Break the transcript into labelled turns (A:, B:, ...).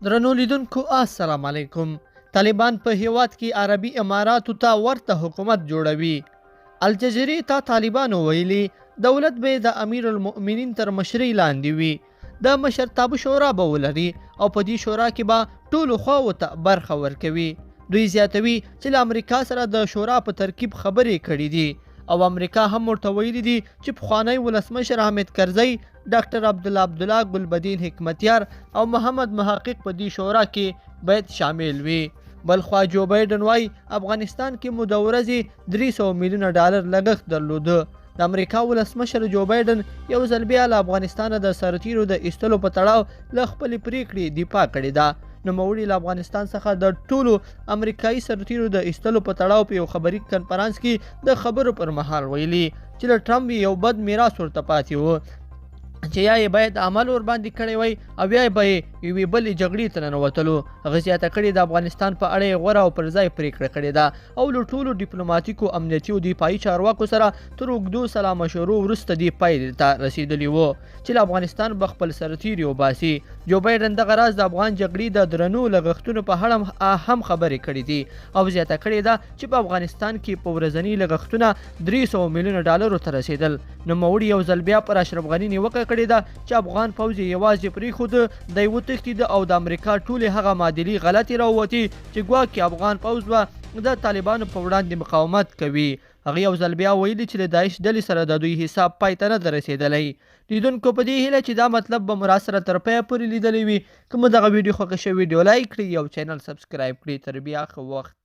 A: درنو لیدونکو السلام علیکم. طالبان په هیواد کې عربي اماراتو ته ورته حکومت جوړوي. الجزیرې ته طالبانو ویلي دولت به د امیر المؤمنین تر مشرۍ لاندې وي. د مشرتابه شورا به ولري او په دې شورا کې به ټولو خواو ته برخه ورکوي. دوی زیاتوي چې له امریکا سره د شورا په ترکیب خبرې کړې دي او امریکا هم ورته ویلي دي چې پخوانی ولسمشر حامد کرزی، ډاکټر عبدالله ګلبدین حکمتیار او محمد محقق په دې شورا کې باید شامل وي. بلخوا جو بایډن وایي افغانستان کې مو د ورځې 300 میلیونه ډالر لګښت درلوده. د امریکا ولسمشر جو بایډن یو ځل بیا له افغانستان د سرتیرو د ایستلو په تړاو له خپلې پریکړې دفاع کړې ده. نوموړي له افغانستان څخه د ټولو امریکایي سرتیرو د ایستلو په تړاو په یو خبري کنفرانس کې د خبرو پر مهال ویلي چې له ټرمپ یو بد میراث ورته پاتې و چې یا یې باید عمل ور باندې کړی وای او یا به یې یوې بلې جګړې ته ننوتلو. هغه زیاته کړې د افغانستان په اړه یې غوره او پر ځای پرېکړه کړې ده او له ټولو ډیپلوماتیکو، امنیتي او دفاعي چارواکو سره تر اوږدو سلا مشورو وروسته دې پایلې ته رسېدلي وو چې له افغانستان به خپل سرتیري وباسي. جو بایډن دغه راز د افغان جګړې د درنو لګښتونو په اړه هم خبرې کړې دي او زیاته کړې ده چې په افغانستان کې په ورځني لګښتونه 300 میلیونه ډالرو ته رسېدل. نوموړي یو ځل بیا پر اشرف غني نیوکه کړې ده چې افغان پوځ یې یوازې پرېښود، دی وتښتېده او د امریکا ټولې هغه معادلې غلطې راووتې چې ګواکې افغان پوځ به د طالبانو په وړاندې مقاومت کوي. هغه یو ځل بیا ویلي چې د داعش ډلې سره د دوی حساب پای ته نه ده رسېدلی. لیدونکو په دې هیله چې دا مطلب به مو راسره تر پایه پورې لیدلی وي. که مو دغه ویډیو خوښه شوې ویډیو لایک کړئ او چینل سبسکرایب کړئ. تر بیا ښه وخت.